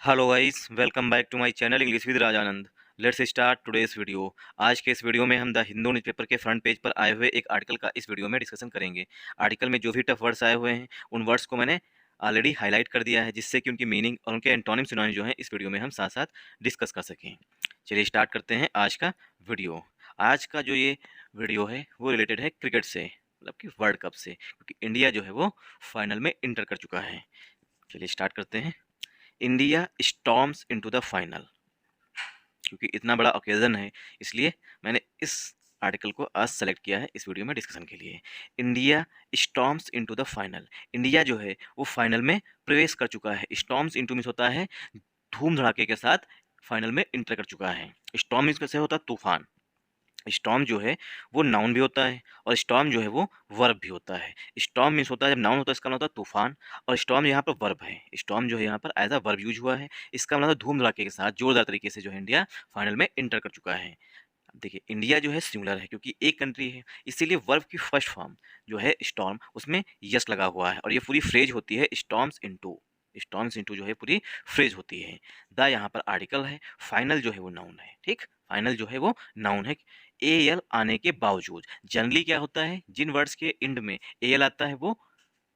Hello guys, welcome back to my channel English with Rajanand. Let's start today's video. आज के इस video में हम द हिंदू न्यूज़पेपर के फ्रंट पेज पर आए हुए एक आर्टिकल का इस वीडियो में डिस्कशन करेंगे। आर्टिकल में जो भी टफ वर्ड्स आए हुए हैं उन वर्ड्स को मैंने ऑलरेडी हाईलाइट कर दिया है, जिससे कि उनकी मीनिंग और उनके एंटोनिम सिनोनिम जो है इस वीडियो में हम साथ साथ डिस्कस कर सकें। चलिए स्टार्ट करते हैं आज का वीडियो। आज का जो ये वीडियो है वो रिलेटेड है क्रिकेट से, मतलब कि वर्ल्ड कप से, क्योंकि इंडिया जो है वो फाइनल में इंटर कर चुका है। चलिए स्टार्ट करते हैं। India storms into the final. क्योंकि इतना बड़ा ओकेजन है, इसलिए मैंने इस आर्टिकल को आज सेलेक्ट किया है इस वीडियो में डिस्कशन के लिए। India storms into the final. India जो है वो फाइनल में प्रवेश कर चुका है। स्टॉर्म्स इनटू मीन्स होता है धूम धड़ाके के साथ फाइनल में इंटर कर चुका है। स्टॉर्म मीन्स कैसे होता है? तूफान। स्टॉर्म जो है वो नाउन भी होता है और स्टॉर्म जो है वो वर्ब भी होता है। स्टॉर्म मीन्स होता है, जब नाउन होता है इसका मतलब होता है तूफान, और स्टॉर्म यहाँ पर वर्ब है। स्टॉर्म जो है यहाँ पर एज अ वर्ब यूज हुआ है। इसका मतलब धूम धड़ाके के साथ जोरदार तरीके से जो है इंडिया फाइनल में इंटर कर चुका है। अब देखिए, इंडिया जो है सिंगुलर है क्योंकि एक कंट्री है, इसीलिए वर्ब की फर्स्ट फॉर्म जो है स्टॉर्म, उसमें यस लगा हुआ है और ये पूरी फ्रेज होती है स्टॉर्म्स इनटू। स्टॉर्म्स इनटू जो है पूरी फ्रेज होती है। द यहाँ पर आर्टिकल है, फाइनल जो है वो नाउन है। ठीक, फाइनल जो है वो नाउन है। ए एल आने के बावजूद जनरली क्या होता है, जिन वर्ड्स के एंड में ए एल आता है वो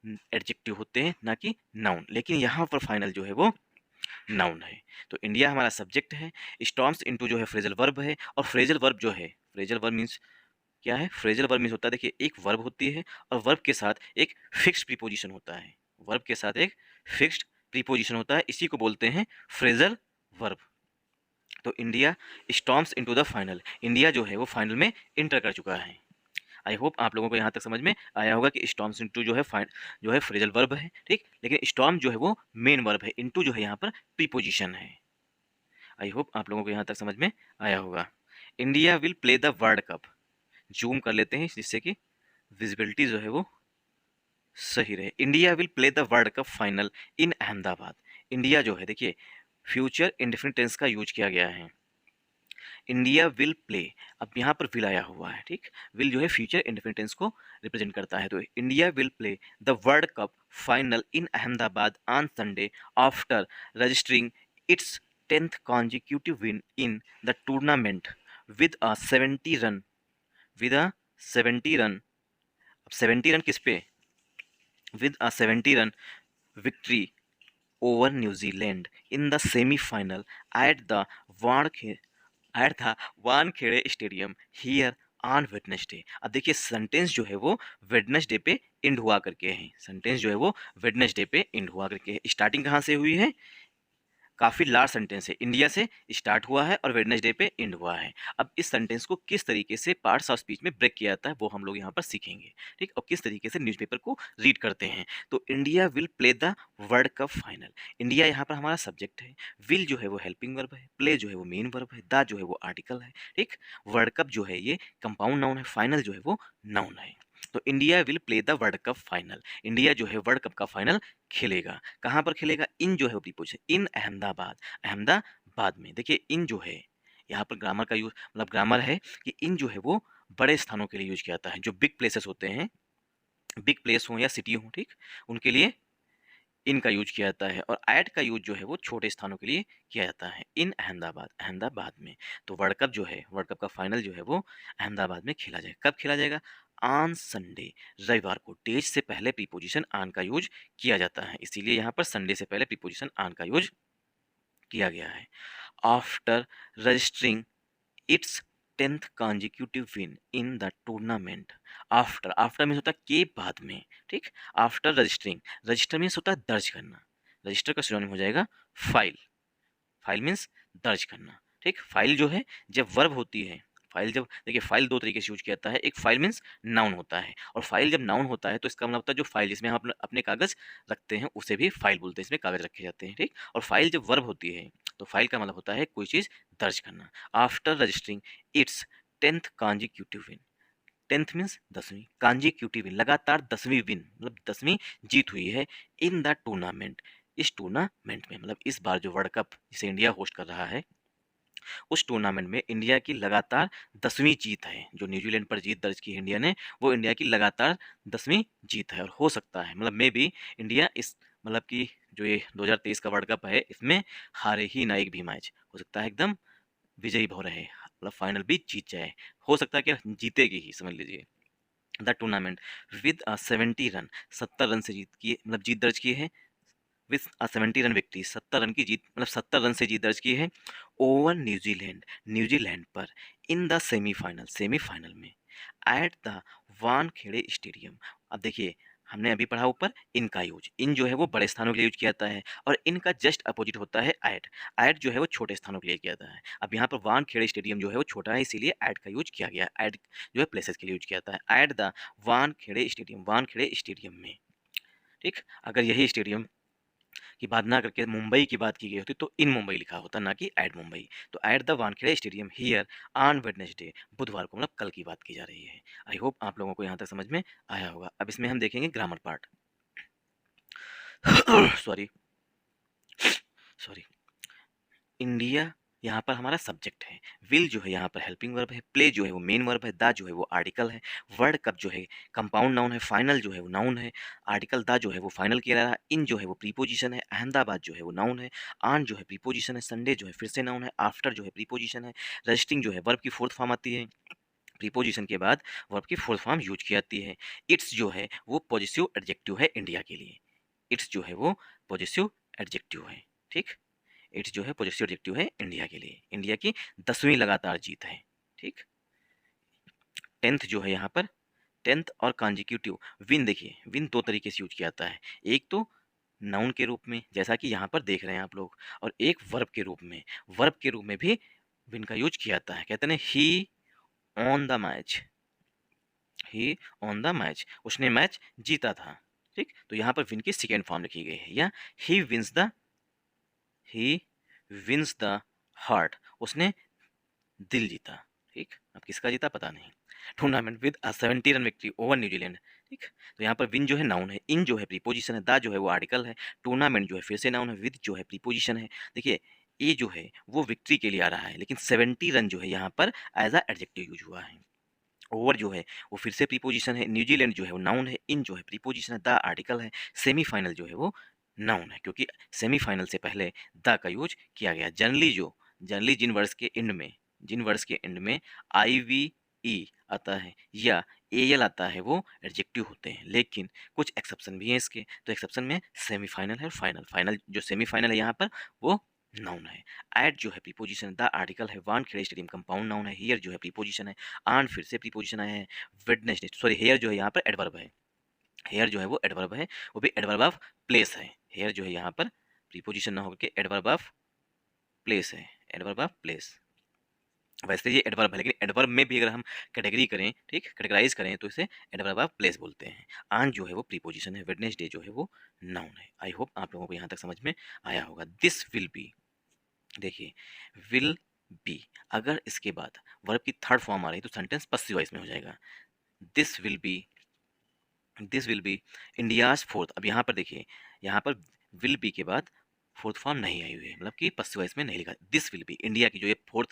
एडजेक्टिव होते हैं, ना कि नाउन। लेकिन यहाँ पर फाइनल जो है वो नाउन है। तो इंडिया हमारा सब्जेक्ट है, स्टॉर्म्स इनटू जो है फ्रेजल वर्ब है, और फ्रेजल वर्ब जो है, फ्रेजल वर्ब मीन्स क्या है? फ्रेजल वर्ब मीन्स होता है, देखिए, एक वर्ब होती है और वर्ब के साथ एक फिक्स्ड प्रीपोजिशन होता है। वर्ब के साथ एक फिक्स्ड प्रीपोजिशन होता है, इसी को बोलते हैं फ्रेजल वर्ब। तो India storms into the final. India जो है वो फाइनल में इंटर कर चुका है। आई होप आप लोगों को यहाँ तक समझ में आया होगा कि स्टॉर्म्स इनटू जो है जो है फ्रेजल वर्ब है। ठीक, लेकिन स्टॉर्म जो है वो मेन वर्ब है, इनटू जो है यहाँ पर प्रीपोजिशन है। आई होप आप लोगों को यहाँ तक समझ में आया होगा। India will play the world cup. Zoom कर लेते हैं जिससे कि विजिबिलिटी जो है वो सही रहे। India will play the world cup final in Ahmedabad. India जो है, देखिए, फ्यूचर इंडेफिनिट टेंस का यूज किया गया है। इंडिया विल प्ले, अब यहाँ पर विल आया हुआ है। ठीक, विल जो है फ्यूचर इंडेफिनिट टेंस को रिप्रेजेंट करता है। तो India will play the world cup final in Ahmedabad on Sunday after registering its 10th consecutive win in the tournament with a 70 run, with a 70 run. अब 70 रन किस पे? With a 70 run victory over New Zealand in the semifinal at the Wankhede at the Wankhede stadium here on Wednesday. अब देखिए, sentence जो है वो Wednesday पे and हुआ करके है। सेंटेंस जो है वो वेडनेसडे पे एंड हुआ करके है। स्टार्टिंग कहाँ से हुई है? काफ़ी लार्ज सेंटेंस है, इंडिया से स्टार्ट हुआ है और वेडनेसडे पे एंड हुआ है। अब इस सेंटेंस को किस तरीके से पार्ट्स ऑफ स्पीच में ब्रेक किया जाता है वो हम लोग यहाँ पर सीखेंगे। ठीक, और किस तरीके से न्यूज़पेपर को रीड करते हैं। तो India will play the world cup final. India यहाँ पर हमारा सब्जेक्ट है, विल जो है वो हेल्पिंग वर्ब है, प्ले जो है वो मेन वर्ब है, द जो है वो आर्टिकल है। ठीक, वर्ल्ड कप जो है ये कंपाउंड नाउन है, फाइनल जो है वो नाउन है। तो India will play the world cup final. India जो है वर्ल्ड कप का फाइनल खेलेगा। कहाँ पर खेलेगा? इन जो है प्रीपोजिशन, इन अहमदाबाद, अहमदाबाद में। देखिए, इन जो है यहाँ पर ग्रामर का यूज, मतलब ग्रामर है कि इन जो है वो बड़े स्थानों के लिए यूज किया जाता है। जो बिग प्लेसेस होते हैं, बिग प्लेस हो या सिटी हो, ठीक, उनके लिए इनका यूज किया जाता है। और एट का यूज जो है वो छोटे स्थानों के लिए किया जाता है। इन अहमदाबाद, अहमदाबाद में। तो वर्ल्ड कप जो है, वर्ल्ड कप का फाइनल जो है वो अहमदाबाद में खेला जाएगा। कब खेला जाएगा? ऑन संडे, रविवार को। डेज से पहले प्रीपोजिशन ऑन का यूज किया जाता है, इसीलिए यहाँ पर संडे से पहले प्रीपोजिशन ऑन का यूज किया गया है। After registering its 10th consecutive win in the tournament। After, after means होता है के बाद में। ठीक, आफ्टर रजिस्टरिंग, रजिस्टर मीन्स होता है दर्ज करना। रजिस्टर का सिनोनिम हो जाएगा फाइल। फाइल मीन्स दर्ज करना। ठीक, फाइल जो है जब वर्ब होती है, फाइल जब, देखिए, फाइल दो तरीके से यूज किया जाता है। एक फाइल मीन्स नाउन होता है, और फाइल जब नाउन होता है तो इसका मतलब होता है जो फाइल जिसमें हम अपने कागज रखते हैं उसे भी फाइल बोलते हैं, इसमें कागज रखे जाते हैं। ठीक, और फाइल जब वर्ब होती है तो फाइल का मतलब होता है कोई चीज़ दर्ज करना। After registering its 10th consecutive win। 10th means 10वीं, consecutive win लगातार 10वीं विन, मतलब 10वीं जीत हुई है। इन द टूर्नामेंट, इस टूर्नामेंट में, मतलब इस बार जो वर्ल्ड कप जिसे इंडिया होस्ट कर रहा है, उस टूर्नामेंट में इंडिया की लगातार 10वीं जीत है। जो न्यूजीलैंड पर जीत दर्ज की है इंडिया ने, वो इंडिया की लगातार 10वीं जीत है। और हो सकता है, मतलब मे बी, इंडिया इस, मतलब कि जो ये 2023 का वर्ल्ड कप है इसमें हारे ही ना एक भी मैच, हो सकता है एकदम विजयी भव रहे, मतलब फाइनल भी जीत जाए, हो सकता है कि जीतेगी ही, समझ लीजिए। The tournament with 70 run, 70 run से जीत की, मतलब जीत दर्ज की है, विथ 70 रन विक्ट्री, 70 रन की जीत, मतलब 70 रन से जीत दर्ज की है ओवर न्यूजीलैंड, न्यूजीलैंड पर, इन द सेमीफाइनल, सेमीफाइनल में, एट द वानखेड़े स्टेडियम। अब देखिए, हमने अभी पढ़ा ऊपर इनका यूज, इन जो है वो बड़े स्थानों के लिए यूज किया जाता है, और इनका जस्ट अपोजिट होता है एट, एट जो है वो छोटे स्थानों के लिए किया जाता है। अब यहाँ पर वानखेड़े स्टेडियम जो है वो छोटा है, इसीलिए एट का यूज किया गया, एट जो है प्लेसेस के लिए यूज किया जाता है, eight the Wankhede stadium, Wankhede stadium में, ठीक। अगर यही स्टेडियम की बात ना करके मुंबई की बात की गई होती तो इन मुंबई लिखा होता, ना कि एट मुंबई। तो eight the Wankhede stadium here on Wednesday, बुधवार को, मतलब कल की बात की जा रही है। आई होप आप लोगों को यहाँ तक समझ में आया होगा। अब इसमें हम देखेंगे grammar part. Sorry sorry. India यहाँ पर हमारा सब्जेक्ट है, विल जो है यहाँ पर हेल्पिंग वर्ब है, प्ले जो है वो मेन वर्ब है, द जो है वो आर्टिकल है, वर्ल्ड कप जो है कंपाउंड नाउन है, फाइनल जो है वो नाउन है, आर्टिकल द जो है वो फाइनल किया रहा है, इन जो है वो प्रीपोजिशन है, अहमदाबाद जो है वो नाउन है, आन जो है प्रीपोजिशन है, संडे जो है फिर से नाउन है, आफ्टर जो है प्रीपोजिशन है, रजिस्टिंग जो है वर्ब की फोर्थ फॉर्म आती है, प्रीपोजिशन के बाद वर्ब की फोर्थ फॉर्म यूज की जाती है, इट्स जो है वो पॉजिटिव एडजेक्टिव है इंडिया के लिए, इट्स जो है वो पॉजिटिव एडजेक्टिव है, ठीक। इट्स जो है पॉजिटिव एडजेक्टिव है इंडिया के लिए, इंडिया की 10वीं लगातार जीत है, ठीक। टेंथ जो है यहाँ पर, टेंथ और कॉन्जिक्यूटिव, विन, देखिए विन दो तरीके से यूज किया जाता है, एक तो नाउन के रूप में जैसा कि यहाँ पर देख रहे हैं आप लोग, और एक वर्ब के रूप में, वर्ब के रूप में भी विन का यूज किया जाता है, कहते हैं he won the match, he won the match, उसने मैच जीता था, ठीक। तो यहाँ पर विन की सेकेंड फॉर्म लिखी गई है, या he wins the, he wins the heart, उसने दिल जीता, ठीक। अब किसका जीता पता नहीं। Tournament with 70 run victory over New Zealand, ठीक। तो यहाँ पर विन जो है नाउन है, इन जो है प्रीपोजिशन है, द जो है वो आर्टिकल है, टूर्नामेंट जो है फिर से नाउन है, विद जो है प्रीपोजिशन है। देखिए ए जो है वो विक्ट्री के लिए आ रहा है, लेकिन 70 रन जो है यहाँ पर एज अ एडजेक्टिव यूज हुआ है, ओवर जो है वो फिर से प्रीपोजिशन है, न्यूजीलैंड जो है वो नाउन है, इन जो है प्रीपोजिशन है, द आर्टिकल है, सेमीफाइनल जो है वो नाउन है, क्योंकि सेमीफाइनल से पहले द का यूज किया गया। जनरली जिन वर्ड्स के एंड में, जिन वर्ड्स के एंड में आई वी ई आता है या ए एल आता है वो एडजेक्टिव होते हैं, लेकिन कुछ एक्सेप्शन भी हैं इसके। तो एक्सेप्शन में सेमीफाइनल है, फाइनल, फाइनल जो सेमीफाइनल है यहाँ पर वो नाउन है। एट जो है प्रीपोजिशन, द आर्टिकल है, वानखेड़े स्टेडियम कंपाउंड नाउन है, हियर जो है प्रीपोजिशन है, आन फिर से प्रीपोजिशन आया है, वेडनेसडे, सॉरी हेयर जो है यहाँ पर एडवर्ब है, हेयर जो है वो एडवर्ब है, वो भी एडवर्ब ऑफ प्लेस है, हेयर जो है यहाँ पर प्रीपोजिशन ना होकर के एडवर्ब ऑफ प्लेस है, एडवर्ब ऑफ प्लेस। वैसे ये एडवर्ब है, लेकिन एडवर्ब में भी अगर हम कैटेगरी करें, ठीक, कैटेगराइज करें तो इसे एडवर्ब ऑफ प्लेस बोलते हैं। आन जो है वो प्रीपोजिशन है, वेडनेसडे जो है वो नाउन है। आई होप आप लोगों को यहाँ तक समझ में आया होगा। दिस विल बी, देखिए विल बी, अगर इसके बाद वर्ब की थर्ड फॉर्म आ रही तो सेंटेंस पसिव वॉइस में हो जाएगा। This will be, this will be India's fourth. अब यहाँ पर देखिए, यहाँ पर विल बी के बाद फोर्थ फॉर्म नहीं आई हुई है, मतलब कि पसिव वॉइस में नहीं लिखा। दिस विल बी इंडिया की जो ये fourth,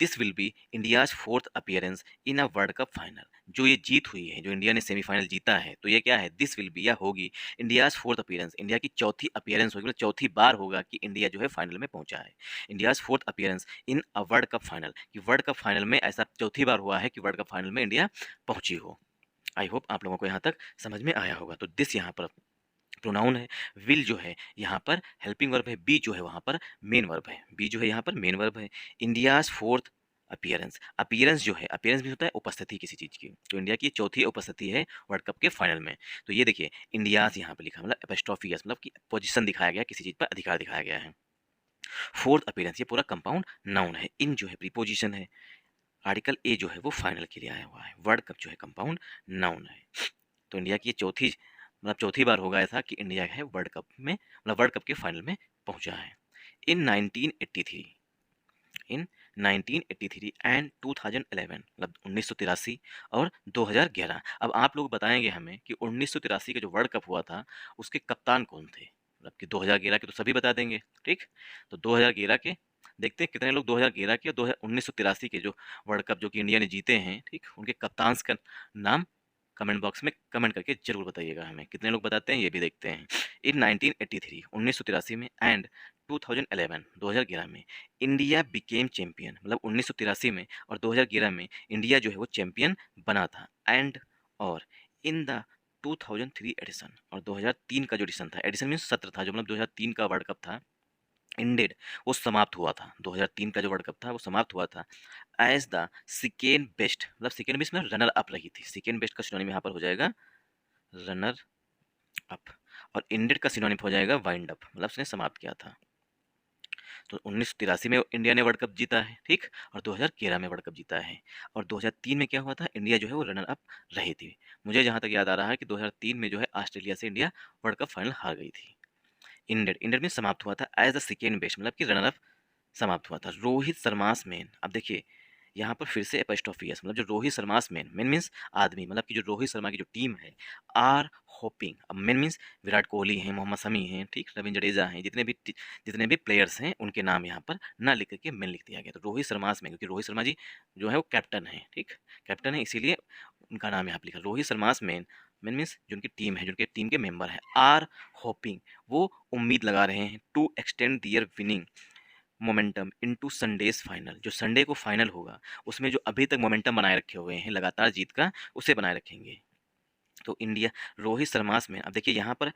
this will be India's fourth appearance in a world cup final, जो ये जीत हुई है, जो इंडिया ने सेमीफाइनल जीता है, तो ये क्या है, दिस विल बी या होगी इंडियाज फोर्थ अपीयरेंस, इंडिया की चौथी अपीयरेंस होगी, मतलब चौथी बार होगा कि इंडिया जो है फाइनल में पहुंचा है। India's fourth appearance in a world cup final, कि वर्ल्ड कप फाइनल में ऐसा चौथी बार हुआ है कि वर्ल्ड कप फाइनल में इंडिया पहुंची हो। आई होप आप लोगों को यहाँ तक समझ में आया होगा। तो दिस यहाँ पर प्रोनाउन है, विल जो है यहाँ पर हेल्पिंग वर्ब है, बी जो है वहाँ पर मेन वर्ब है, बी जो है यहाँ पर मेन वर्ब है। इंडियाज फोर्थ अपीयरेंस, अपीयरेंस जो है, अपीयरेंस भी होता है उपस्थिति किसी चीज़ की, तो इंडिया की चौथी उपस्थिति है वर्ल्ड कप के फाइनल में। तो ये देखिए इंडियाज यहाँ पर लिखा, मतलब एपोस्ट्रोफी, मतलब कि पोजीशन दिखाया गया, किसी चीज़ पर अधिकार दिखाया गया है। फोर्थ अपीयरेंस, ये पूरा कंपाउंड नाउन है, इन जो है प्रीपोजिशन है, आर्टिकल ए जो है वो फाइनल के लिए आया हुआ है, वर्ल्ड कप जो है कंपाउंड नाउन है। तो इंडिया की ये चौथी, मतलब चौथी बार होगा ऐसा कि इंडिया है वर्ल्ड कप में, मतलब वर्ल्ड कप के फाइनल में पहुंचा है। इन 1983, इन 1983 एंड 2011, मतलब 1983 और 2011। अब आप लोग बताएंगे हमें कि 1983 का जो वर्ल्ड कप हुआ था उसके कप्तान कौन थे, मतलब कि 2011 के तो सभी बता देंगे, ठीक। तो 2011 के देखते हैं कितने लोग 2011 के और 1983 के जो वर्ल्ड कप जो कि इंडिया ने जीते हैं, ठीक, उनके कप्तान का नाम कमेंट बॉक्स में कमेंट करके ज़रूर बताइएगा हमें, कितने लोग बताते हैं ये भी देखते हैं। इन 1983 1983 में एंड 2011 2011 में इंडिया बिकेम चैंपियन, मतलब 1983 में और 2011 में इंडिया जो है वो चैंपियन बना था। एंड और इन द 2003 एडिशन, और 2003 का जो एडिशन था, एडिशन मीन्स सत्र था, जो मतलब 2003 का वर्ल्ड कप था, इंडेड, वो समाप्त हुआ था। 2003 का जो वर्ल्ड कप था वो समाप्त हुआ था एज द सेकेंड बेस्ट, मतलब सेकेंड बेस्ट में रनर अप रही थी। सेकेंड बेस्ट का सिनोनिम यहाँ पर हो जाएगा रनर अप, और इंडेड का सिनोनिम हो जाएगा वाइंड अप, मतलब उसने समाप्त किया था। तो 1983 में इंडिया ने वर्ल्ड कप जीता है, ठीक, और 2011 में वर्ल्ड कप जीता है। और 2003 में क्या हुआ था, इंडिया जो है वो रनर अप रही थी। मुझे जहाँ तक याद आ रहा है कि 2003 में जो है ऑस्ट्रेलिया से इंडिया वर्ल्ड कप फाइनल हार गई थी। इंडेड, इंडेड में समाप्त हुआ था एज द सेकेंड बेस्ट, मतलब कि रनर अप समाप्त हुआ था। रोहित शर्मास मैन, अब देखिए यहाँ पर फिर से एपोस्ट्रोफी है, मतलब जो Rohit Sharma's man, man means आदमी, मतलब कि जो रोहित शर्मा की जो टीम है आर होपिंग, अब मैन मीन्स विराट कोहली हैं, मोहम्मद शमी हैं, ठीक, रविंद्र जडेजा हैं, जितने भी प्लेयर्स हैं उनके नाम यहाँ पर ना लिख करके मैन लिख दिया गया। तो रोहित शर्मास मैन, क्योंकि रोहित शर्मा जी जो है वो कैप्टन है, ठीक, कैप्टन है, इसीलिए उनका नाम यहाँ पर लिखा Rohit Sharma's man. Man means जो उनकी टीम है, जो उनके टीम के मेंबर हैं, आर होपिंग, वो उम्मीद लगा रहे हैं to extend their winning momentum into Sunday's final, जो संडे को फाइनल होगा उसमें जो अभी तक मोमेंटम बनाए रखे हुए हैं लगातार जीत का, उसे बनाए रखेंगे। तो इंडिया रोहित शर्मास में, अब देखिए यहाँ पर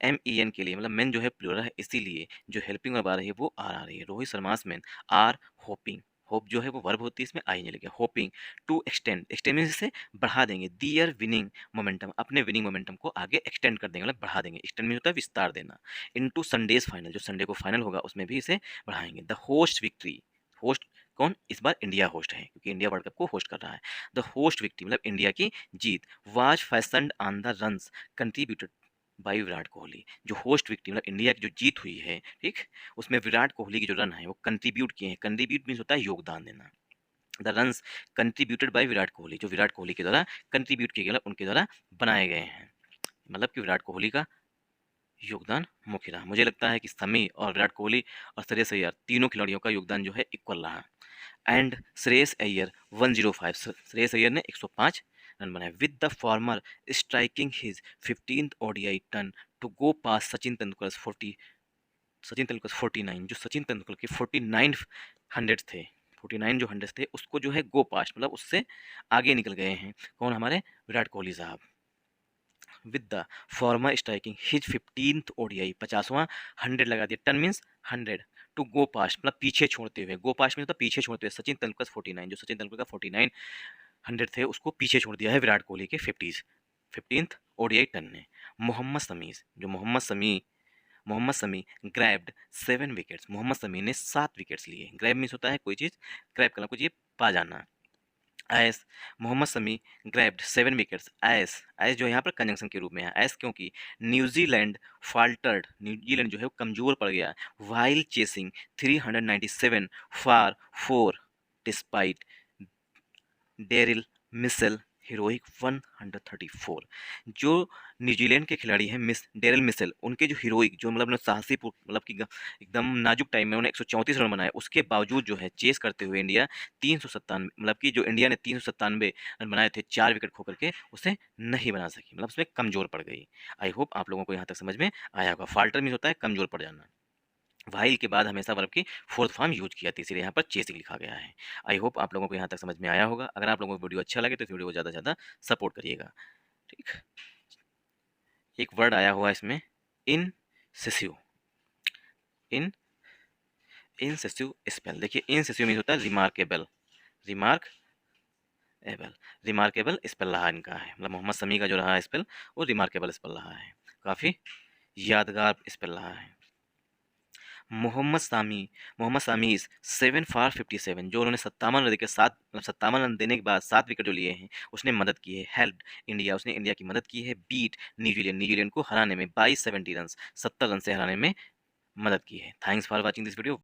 MEN के लिए, मतलब मेन जो है प्लूरल है, इसीलिए जो हेल्पिंग वर्ब आ रही है वो आर आ रही है। रोहित शर्मास में आर होपिंग, होप जो है वो वर्ब होती है, इसमें आई नहीं लगे, होपिंग टू एक्सटेंड, एक्सटेंड में से बढ़ा देंगे, दियर विनिंग मोमेंटम, अपने विनिंग मोमेंटम को आगे एक्सटेंड कर देंगे, मतलब बढ़ा देंगे। एक्सटेंड में होता है विस्तार देना। इनटू संडेज फाइनल, जो संडे को फाइनल होगा उसमें भी इसे बढ़ाएंगे। द होस्ट विक्ट्री, होस्ट कौन, इस बार इंडिया होस्ट है क्योंकि इंडिया वर्ल्ड कप को होस्ट कर रहा है। द होस्ट विक्ट्री मतलब इंडिया की जीत, was fashioned on the runs contributed by Virat Kohli, जो होस्ट विक्ट्री मतलब इंडिया की जो जीत हुई है, ठीक, उसमें विराट कोहली के जो रन है वो कंट्रीब्यूट किए हैं। कंट्रीब्यूट मीन्स होता है योगदान देना। The runs contributed by Virat Kohli, जो विराट कोहली के द्वारा कंट्रीब्यूट किए गए, मतलब उनके द्वारा बनाए गए हैं, मतलब कि विराट कोहली का योगदान मुख्य रहा। मुझे लगता है कि शमी और विराट कोहली और श्रेयस अय्यर तीनों खिलाड़ियों का योगदान जो है इक्वल रहा। एंड श्रेयस अय्यर 105, श्रेयस अय्यर ने 105 रन बनाए, with the former striking his 15th ODI ton to go past Sachin Tendulkar 49, जो सचिन तेंदुलकर के 49 हंड्रेड थे, 49 जो हंड्रेड थे उसको जो है गो पास, मतलब उससे आगे निकल गए हैं कौन, हमारे विराट कोहली साहब। With the former striking his 15th ODI, 50वां हंड्रेड लगा दिया, ton means hundred, to go past मतलब पीछे छोड़ते हुए, गो पास्ट में मतलब पीछे छोड़ते हुए, सचिन तेंदुलकर 49, जो सचिन तेंदुलकर का 49 हंड्रेड थे उसको पीछे छोड़ दिया है विराट कोहली के 15th ODI टर्न ने। मोहम्मद शमी, जो मोहम्मद शमी ग्रैब्ड 7 विकेट्स, मोहम्मद शमी ने 7 विकेट्स लिए। ग्रैब मीन्स होता है कोई चीज़ ग्रैब करना, कोई चीज़ पा जाना। As Mohammed Shami grabbed 7 wickets as, as जो यहाँ पर कंजंक्शन के रूप में है, एस क्योंकि न्यूजीलैंड फाल्टर्ड, न्यूजीलैंड जो है वो कमज़ोर पड़ गया while chasing 397 for 4 despite Daryl Mitchell heroic 134, जो न्यूजीलैंड के खिलाड़ी हैं डेरिल मिसेल, उनके जो हीरोइक, जो मतलब साहसी, मतलब कि एकदम नाजुक टाइम में उन्हें 134 रन बनाए, उसके बावजूद जो है चेस करते हुए इंडिया 397, मतलब कि जो इंडिया ने 397 रन बनाए थे 4 विकेट खो करके, उसे नहीं बना सकी, मतलब उसमें कमज़ोर पड़ गई। आई होप आप लोगों को यहाँ तक समझ में आया होगा। फाल्टर मीन होता है कमज़ोर पड़ जाना, वाइल के बाद हमेशा वर्ब की फोर्थ फॉर्म यूज किया थी, इसलिए यहाँ पर चेसिंग लिखा गया है। आई होप आप लोगों को यहाँ तक समझ में आया होगा। अगर आप लोगों को वीडियो अच्छा लगे तो इस वीडियो को ज़्यादा से ज़्यादा सपोर्ट करिएगा, ठीक। एक वर्ड आया हुआ इसमें, इन सेसिव, इन इनसेसिव स्पेल, देखिए इनसेसिव मीन होता है remarkable, remark able, remarkable spell रहा इनका है, मतलब मोहम्मद शमी का जो रहा स्पेल वो रिमार्केबल स्पेल रहा है, काफ़ी यादगार स्पेल रहा है। मोहम्मद सामी इज 7 फॉर 57, जो उन्होंने 57 रन देकर 57 रन देने के बाद 7 विकेट जो लिए हैं उसने मदद की है। हेल्प इंडिया, उसने इंडिया की मदद की है। बीट न्यूजीलैंड को हराने में बाई 70 रन, 70 रन से हराने में मदद की है। Thanks for watching this video.